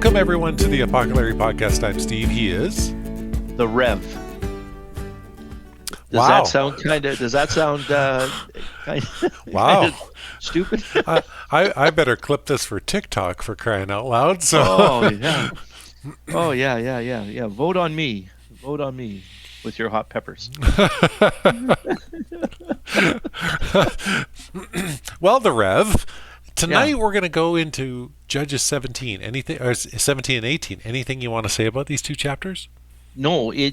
Welcome, everyone, to the Apoco-Larry podcast. I'm Steve. He is the Rev. Does that sound kind of? Does that sound wow, kind of stupid? I better clip this for TikTok, for crying out loud. So. Oh yeah. Vote on me with your hot peppers. Well, the Rev. Tonight we're going to go into Judges 17. Anything, or 17 and 18. Anything you want to say about these two chapters? No, I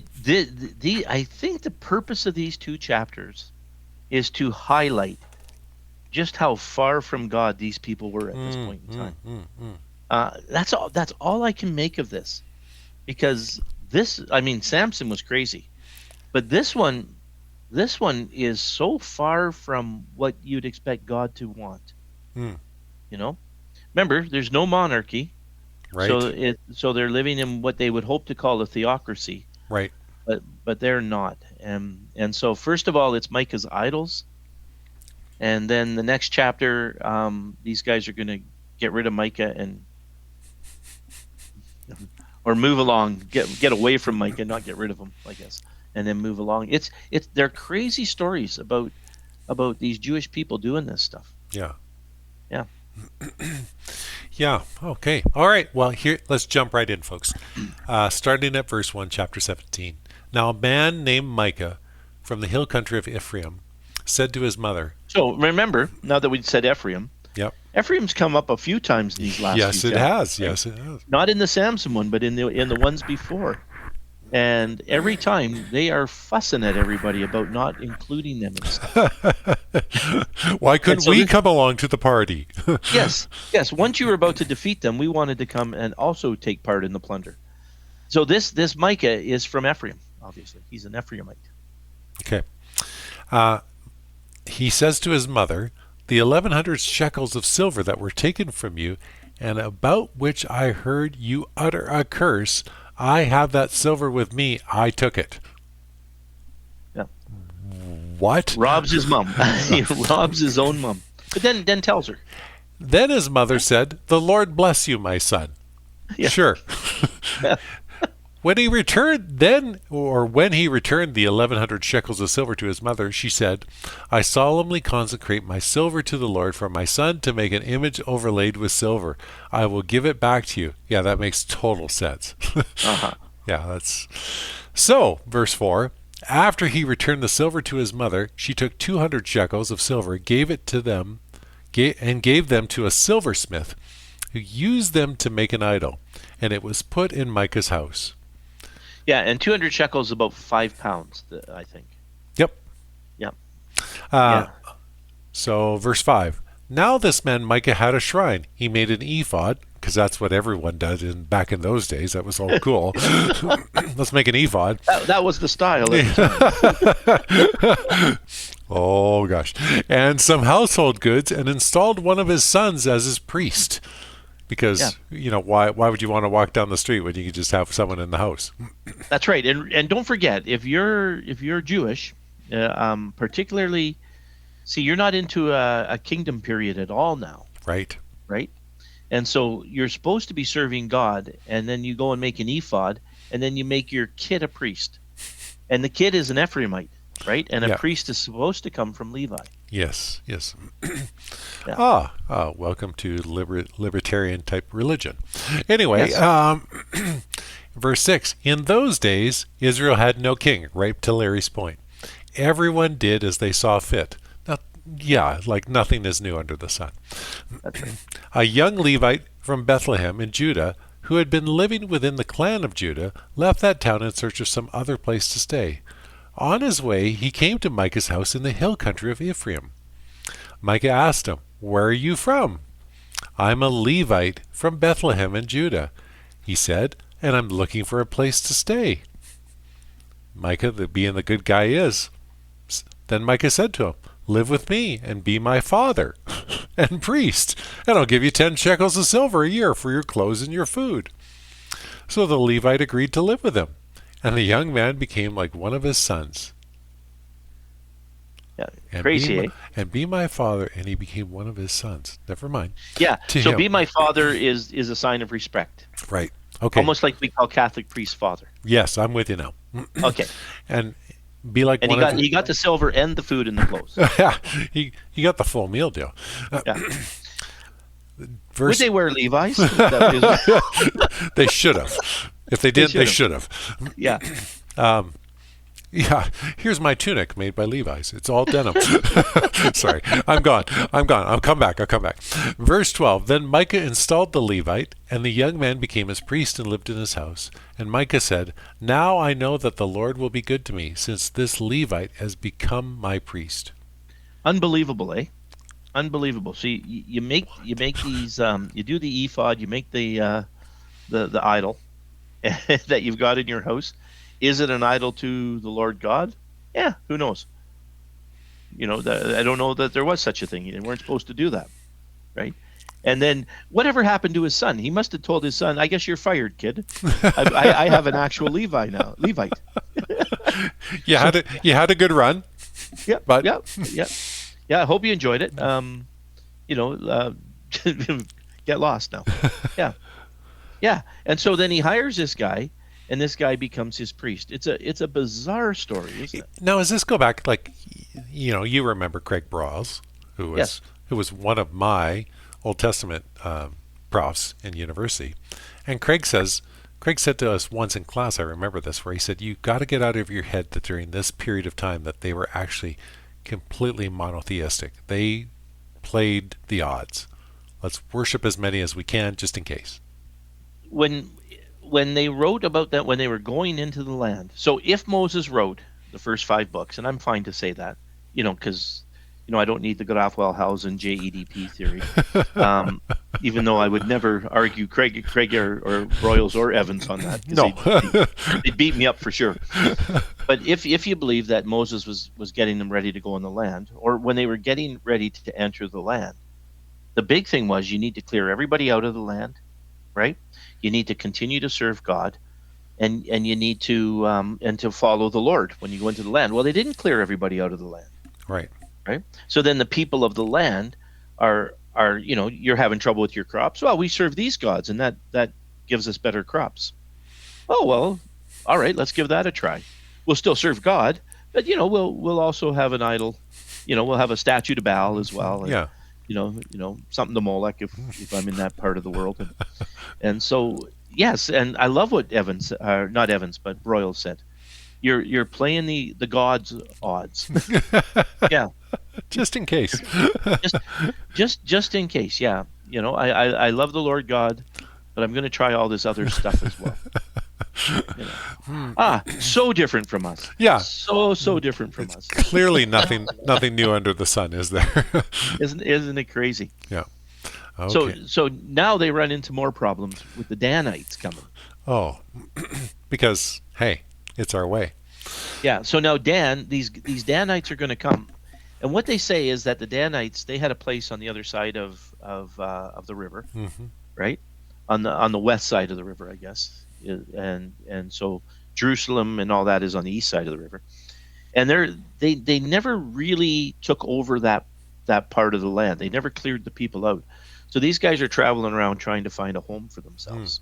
think the purpose of these two chapters is to highlight just how far from God these people were at this point in time. That's all I can make of this, because Samson was crazy, but this one is so far from what you'd expect God to want. Remember, there's no monarchy, right? So they're living in what they would hope to call a theocracy, right? But they're not. And so first of all, it's Micah's idols, and then the next chapter, these guys are going to get rid of Micah or move along, get away from Micah, not get rid of him, I guess, and then move along. They're crazy stories about these Jewish people doing this stuff. Yeah. Yeah. Okay. All right. Well, here, let's jump right in, folks. Starting at verse 1, chapter 17. Now a man named Micah from the hill country of Ephraim said to his mother. So remember, now that we said Ephraim. Yep. Ephraim's come up a few times in these last few chapters. Yes, it has. Not in the Samson one, but in the ones before. And every time they are fussing at everybody about not including them in stuff. Why couldn't we come along to the party? Yes. Once you were about to defeat them, we wanted to come and also take part in the plunder. So this Micah is from Ephraim, obviously. He's an Ephraimite. Okay. He says to his mother, "The 1,100 shekels of silver that were taken from you, and about which I heard you utter a curse, I have that silver with me. I took it." Yeah. What? Robs his mom. He robs his own mom. But then tells her. Then his mother said, "The Lord bless you, my son." Yeah. Sure. When he returned the 1,100 shekels of silver to his mother, she said, "I solemnly consecrate my silver to the Lord for my son to make an image overlaid with silver. I will give it back to you." Yeah, that makes total sense. Yeah, that's... So, verse 4, after he returned the silver to his mother, she took 200 shekels of silver, gave them to a silversmith, who used them to make an idol, and it was put in Micah's house. Yeah, and 200 shekels is about 5 pounds, I think. Yep. Yeah. So, verse 5. Now this man Micah had a shrine. He made an ephod, because that's what everyone did back in those days. That was all cool. Let's make an ephod. That was the style at the time. Oh, gosh. And some household goods, and installed one of his sons as his priest. Because, why would you want to walk down the street when you could just have someone in the house? That's right. And don't forget, if you're Jewish, particularly, see, you're not into a kingdom period at all now. Right. And so you're supposed to be serving God, and then you go and make an ephod, and then you make your kid a priest. And the kid is an Ephraimite, right? And a priest is supposed to come from Levi. Yes. Yeah. Welcome to libertarian type religion. Anyway, verse 6. In those days, Israel had no king, right to Larry's point. Everyone did as they saw fit. Now, like nothing is new under the sun. A young Levite from Bethlehem in Judah, who had been living within the clan of Judah, left that town in search of some other place to stay. On his way, he came to Micah's house in the hill country of Ephraim. Micah asked him, "Where are you from?" "I'm a Levite from Bethlehem in Judah," he said, "and I'm looking for a place to stay." Micah, being the good guy is. Then Micah said to him, "Live with me and be my father and priest, and I'll give you 10 shekels of silver a year for your clothes and your food." So the Levite agreed to live with him. And the young man became like one of his sons. Yeah, crazy, eh? And be my father, and he became one of his sons. Never mind. Yeah, so be my father is a sign of respect. Right. Okay. Almost like we call Catholic priest father. Yes, I'm with you now. Okay. And be like And one of he got the silver and the food and the clothes. yeah, he got the full meal deal. Yeah. Would Verse they wear Levi's? they should have. If they didn't, they should have. Yeah. Yeah, here's my tunic made by Levi's. It's all denim. Sorry, I'm gone. I'll come back. Verse 12. Then Micah installed the Levite, and the young man became his priest and lived in his house. And Micah said, now I know that the Lord will be good to me, since this Levite has become my priest. Unbelievable, eh? Unbelievable. So you make these you do the ephod, you make the idol that you've got in your house. Is it an idol to the Lord God? Yeah, who knows? I don't know that there was such a thing. They weren't supposed to do that, right? And then whatever happened to his son? He must have told his son, "I guess you're fired, kid. I have an actual Levite. You had a good run. Yeah, but yeah. I hope you enjoyed it. Get lost now. Yeah. And so then he hires this guy. And this guy becomes his priest. It's a bizarre story, isn't it? Now, does this go back, like, you remember Craig Broyles, who was one of my Old Testament profs in university, and Craig said to us once in class, I remember this, where he said, you got to get out of your head that during this period of time that they were actually completely monotheistic. They played the odds. Let's worship as many as we can, just in case. When they wrote about that, when they were going into the land. So if Moses wrote the first 5 books, and I'm fine to say that, because I don't need the Graf-Wellhausen JEDP theory, even though I would never argue Craig or Broyles or Evans on that. No, they'd beat me up for sure. But if you believe that Moses was getting them ready to go in the land, or when they were getting ready to enter the land, the big thing was you need to clear everybody out of the land, right? You need to continue to serve God, and you need to follow the Lord when you go into the land. Well, they didn't clear everybody out of the land, right? So then the people of the land are you're having trouble with your crops. Well, we serve these gods, and that gives us better crops. Oh well, all right, let's give that a try. We'll still serve God, but we'll also have an idol. We'll have a statue to Baal as well. And, yeah. Something to Molech if I'm in that part of the world. And so, yes, and I love what not Evans, but Broyles said. You're playing the God's odds. Yeah. Just in case. just in case, yeah. I love the Lord God, but I'm going to try all this other stuff as well. So different from us. Yeah. So different from us. Clearly nothing new under the sun, is there? Isn't it crazy? Yeah. Okay. So now they run into more problems with the Danites coming. Oh, because hey, it's our way. Yeah. So now these Danites are going to come, and what they say is that the Danites, they had a place on the other side of the river, right? On the west side of the river, I guess. And so Jerusalem and all that is on the east side of the river, and they never really took over that part of the land. They never cleared the people out. So these guys are traveling around trying to find a home for themselves.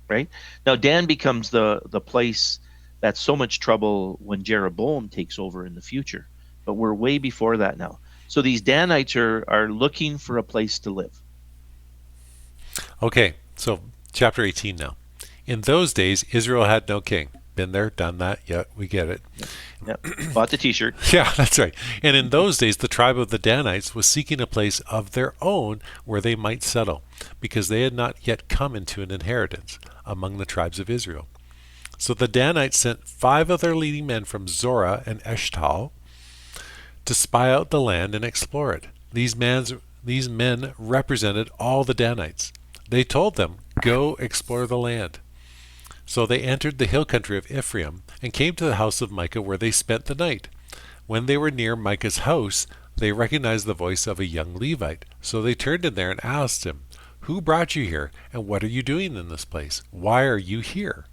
Right now, Dan becomes the place that's so much trouble when Jeroboam takes over in the future, but we're way before that now. So these Danites are looking for a place to live. Okay, so chapter 18 now. In those days, Israel had no king. Been there, done that. Yeah, we get it. Yep. Bought the T-shirt. Yeah, that's right. And in those days, the tribe of the Danites was seeking a place of their own where they might settle, because they had not yet come into an inheritance among the tribes of Israel. So the Danites sent 5 of their leading men from Zorah and Eshtaol to spy out the land and explore it. These men represented all the Danites. They told them, "Go explore the land." So they entered the hill country of Ephraim and came to the house of Micah, where they spent the night. When they were near Micah's house, they recognized the voice of a young Levite. So they turned in there and asked him, "Who brought you here, and what are you doing in this place? Why are you here?"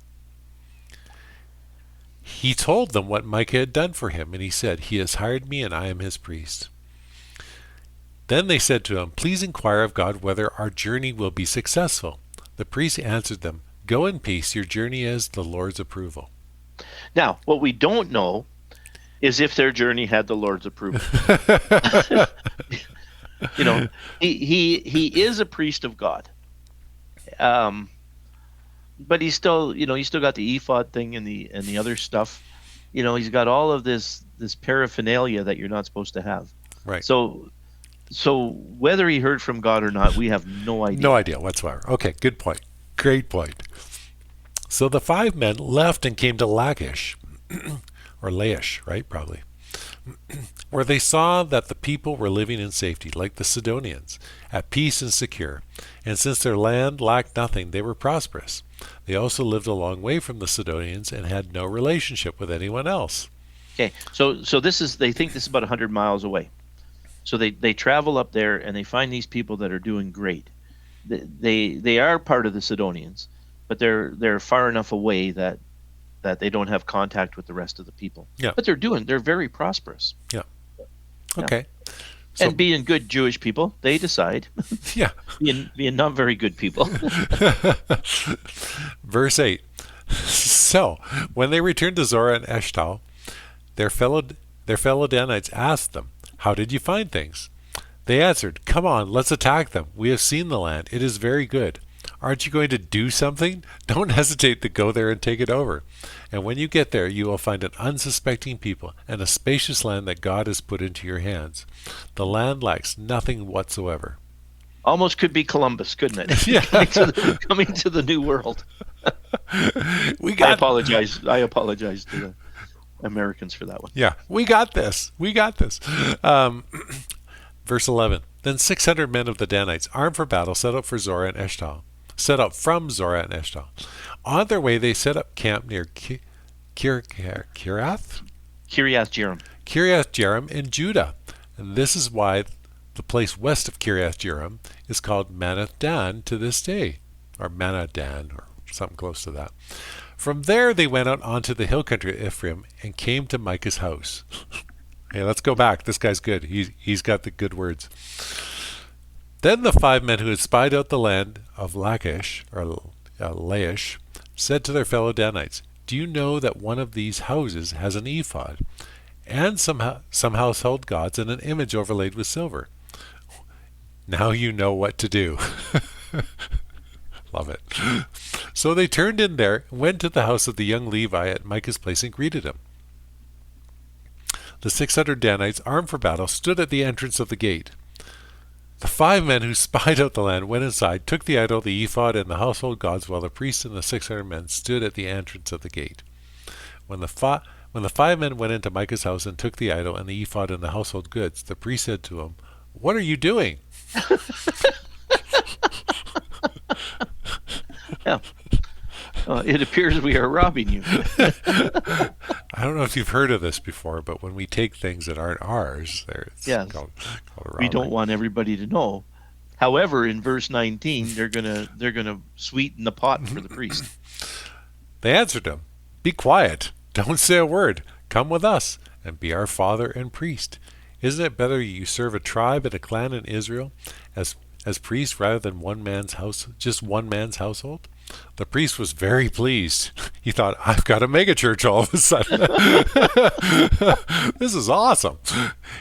He told them what Micah had done for him, and he said, "He has hired me, and I am his priest." Then they said to him, "Please inquire of God whether our journey will be successful." The priest answered them, "Go in peace, your journey is the Lord's approval." Now, what we don't know is if their journey had the Lord's approval. You know, he is a priest of God. But he's still, he's still got the ephod thing and the other stuff. He's got all of this paraphernalia that you're not supposed to have. Right. So whether he heard from God or not, we have no idea. No idea whatsoever. Okay, good point. Great point. So the 5 men left and came to Lachish, or Laish, right? Probably. Where they saw that the people were living in safety, like the Sidonians, at peace and secure. And since their land lacked nothing, they were prosperous. They also lived a long way from the Sidonians and had no relationship with anyone else. Okay, so they think this is about 100 miles away. So they travel up there and they find these people that are doing great. They are part of the Sidonians, but they're far enough away that they don't have contact with the rest of the people. Yeah. But they're very prosperous. Yeah. Okay. So, and being good Jewish people, they decide. Yeah. being not very good people. Verse 8. So, when they returned to Zorah and Eshtaol, their fellow Danites asked them, "How did you find things?" They answered, "Come on, let's attack them. We have seen the land. It is very good. Aren't you going to do something? Don't hesitate to go there and take it over. And when you get there, you will find an unsuspecting people and a spacious land that God has put into your hands. The land lacks nothing whatsoever." Almost could be Columbus, couldn't it? Yeah. coming to the New World. I apologize to the Americans for that one. Yeah, we got this. Verse 11. Then 600 men of the Danites, armed for battle, set out from Zorah and Eshtaol. On their way, they set up camp near Kiriath Jearim in Judah. And this is why the place west of Kiriath Jearim is called Manath Dan to this day, or Manadan, or something close to that. From there, they went out onto the hill country of Ephraim and came to Micah's house. Hey, let's go back. This guy's good. He's got the good words. Then the 5 men who had spied out the land of Lachish, or Laish, said to their fellow Danites, "Do you know that one of these houses has an ephod, and some household gods, and an image overlaid with silver? Now you know what to do." Love it. So they turned in there, went to the house of the young Levi at Micah's place, and greeted him. The 600 Danites, armed for battle, stood at the entrance of the gate. The 5 men who spied out the land went inside, took the idol, the ephod, and the household gods, while the priests and the 600 men stood at the entrance of the gate. When the 5 men went into Micah's house and took the idol and the ephod and the household goods, the priest said to him, "What are you doing?" Yeah. It appears we are robbing you. I don't know if you've heard of this before, but when we take things that aren't ours, it's called robbery. We don't want everybody to know. However, in verse 19, they're gonna sweeten the pot for the priest. They answered him, "Be quiet. Don't say a word. Come with us and be our father and priest. Isn't it better you serve a tribe and a clan in Israel as priest rather than just one man's household?" The priest was very pleased. He thought, "I've got a mega church all of a sudden." This is awesome.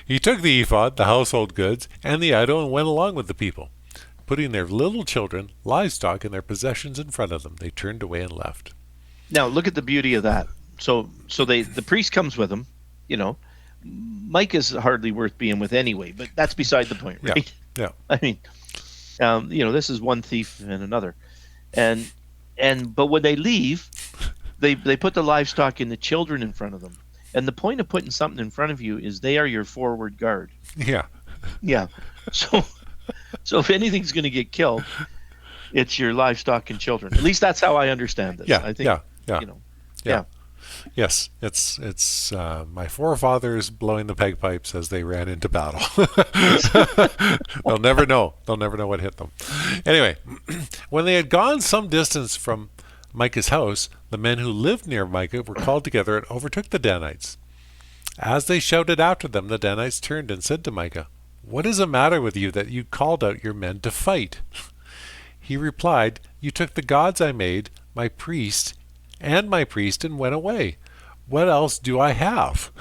He took the ephod, the household goods, and the idol and went along with the people. Putting their little children, livestock, and their possessions in front of them, they turned away and left. Now, look at the beauty of that. So the priest comes with them. Micah's hardly worth being with anyway, but that's beside the point, right? Yeah. I mean, this is one thief and another. But when they leave, they put the livestock and the children in front of them. And the point of putting something in front of you is they are your forward guard. Yeah. Yeah. So if anything's going to get killed, it's your livestock and children. At least that's how I understand this. Yeah. I think, Yeah. Yes, it's my forefathers blowing the bagpipes as they ran into battle. They'll never know. They'll never know what hit them. Anyway, when they had gone some distance from Micah's house, the men who lived near Micah were called together and overtook the Danites. As they shouted after them, the Danites turned and said to Micah, "What is the matter with you that you called out your men to fight?" He replied, "You took the gods I made, my priest, and went away. What else do I have?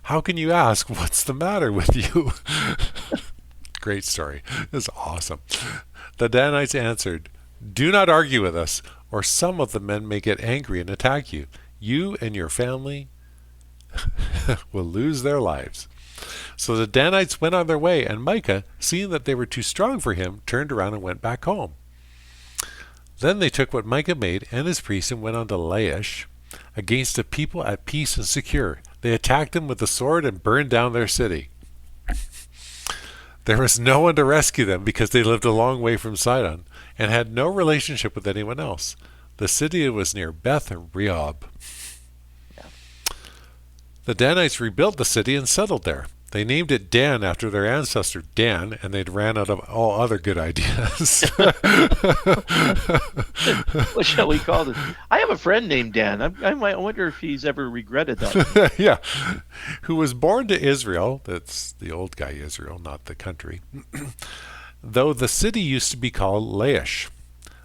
How can you ask what's the matter with you?" Great story. This is awesome. The Danites answered, "Do not argue with us, or some of the men may get angry and attack you. You and your family will lose their lives." So the Danites went on their way, and Micah, seeing that they were too strong for him, turned around and went back home. Then they took what Micah made and his priests and went on to Laish against a people at peace and secure. They attacked them with the sword and burned down their city. There was no one to rescue them because they lived a long way from Sidon and had no relationship with anyone else. The city was near Beth Rehob. The Danites rebuilt the city and settled there. They named it Dan after their ancestor Dan, and they'd ran out of all other good ideas. What shall we call this? I have a friend named Dan. I wonder if he's ever regretted that. Yeah. Who was born to Israel. That's the old guy Israel, not the country. Though the city used to be called Laish.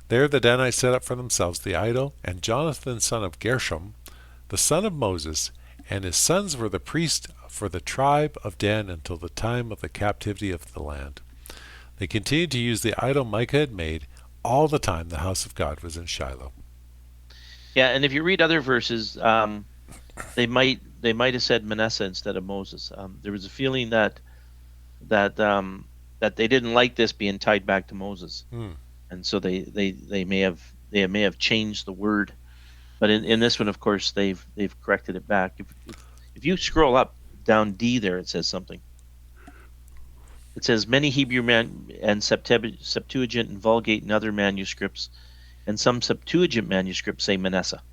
There the Danites set up for themselves the idol, and Jonathan, son of Gershom, the son of Moses, and his sons were the priests for the tribe of Dan until the time of the captivity of the land. They continued to use the idol Micah had made all the time the house of God was in Shiloh. Yeah, and if you read other verses, they might have said Manasseh instead of Moses. There was a feeling that they didn't like this being tied back to Moses, and so they may have changed the word. But in this one, of course, they've corrected it back. If you scroll up down D there, it says something. It says many Hebrew and Septuagint and Vulgate and other manuscripts, and some Septuagint manuscripts say Manasseh.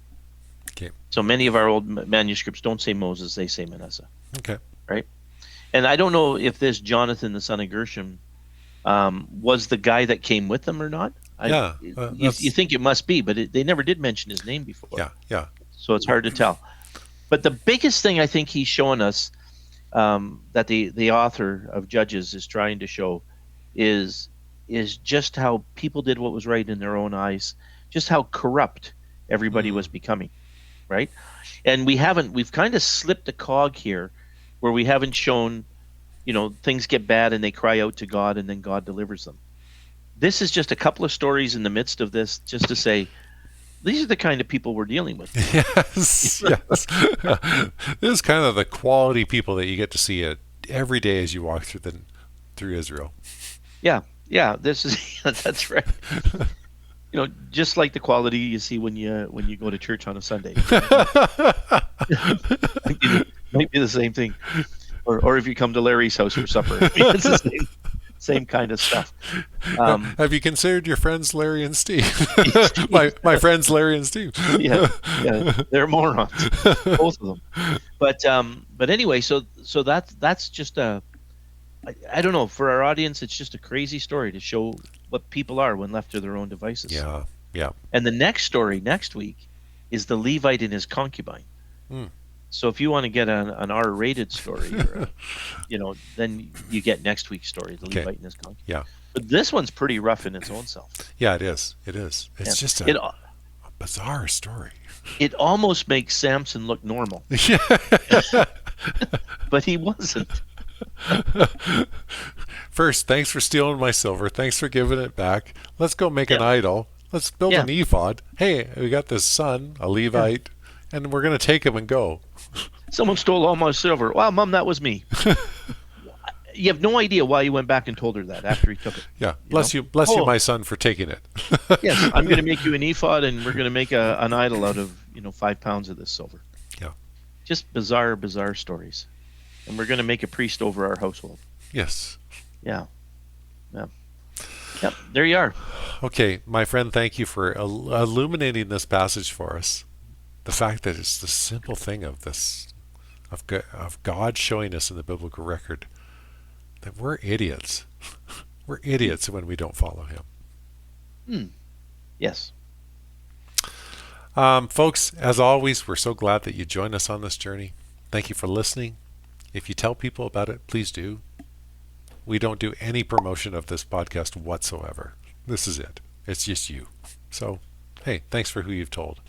Okay. So many of our old manuscripts don't say Moses; they say Manasseh. Okay. Right. And I don't know if this Jonathan, the son of Gershom, was the guy that came with them or not. You think it must be, but they never did mention his name before. Yeah. So it's hard to tell. But the biggest thing I think he's showing us, that the author of Judges is trying to show, is just how people did what was right in their own eyes, just how corrupt everybody was becoming, right? And we've kind of slipped a cog here, where we haven't shown, things get bad and they cry out to God and then God delivers them. This is just a couple of stories in the midst of this, just to say, these are the kind of people we're dealing with. Yes. This is kind of the quality people that you get to see every day as you walk through Israel. Yeah. This is that's right. Just like the quality you see when you go to church on a Sunday. Might be the same thing, or if you come to Larry's house for supper, it's the same kind of stuff. Have you considered your friends Larry and Steve? my friends Larry and Steve. yeah, they're morons, both of them. But anyway, so that's just I don't know, for our audience, it's just a crazy story to show what people are when left to their own devices. Yeah. And the next story next week is the Levite and his concubine. So if you want to get an R-rated story, or then you get next week's story, the Levite and his concubine. Yeah. But this one's pretty rough in its own self. Yeah, it is. It's just a bizarre story. It almost makes Samson look normal. But he wasn't. First, thanks for stealing my silver. Thanks for giving it back. Let's go make an idol. Let's build an ephod. Hey, we got this son, a Levite, and we're going to take him and go. Someone stole all my silver. Wow, Mom, that was me. You have no idea why he went back and told her that after he took it. Yeah, bless you, my son, for taking it. Yes, I'm going to make you an ephod, and we're going to make an idol out of 5 pounds of this silver. Yeah, just bizarre stories, and we're going to make a priest over our household. Yes. Yeah. Yep. There you are. Okay, my friend, thank you for illuminating this passage for us. The fact that it's the simple thing of this, of God showing us in the biblical record that we're idiots. We're idiots when we don't follow Him. Yes. Folks, as always, we're so glad that you join us on this journey. Thank you for listening. If you tell people about it, please do. We don't do any promotion of this podcast whatsoever. This is it. It's just you. So, hey, thanks for who you've told.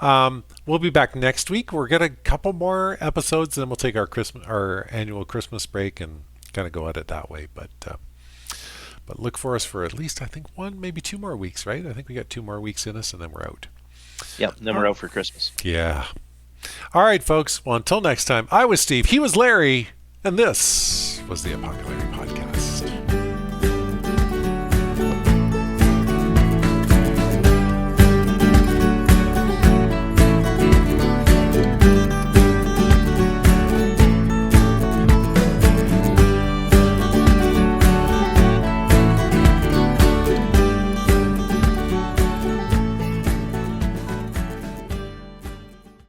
We'll be back next week. We'll get a couple more episodes, then we'll take our annual Christmas break and kind of go at it that way. But look for us for at least, I think, 1, maybe 2 more weeks, right? I think we got 2 more weeks in us, and then we're out. Yep, then we're out for Christmas. Yeah. All right, folks. Well, until next time, I was Steve. He was Larry. And this was the Apoco-Larry.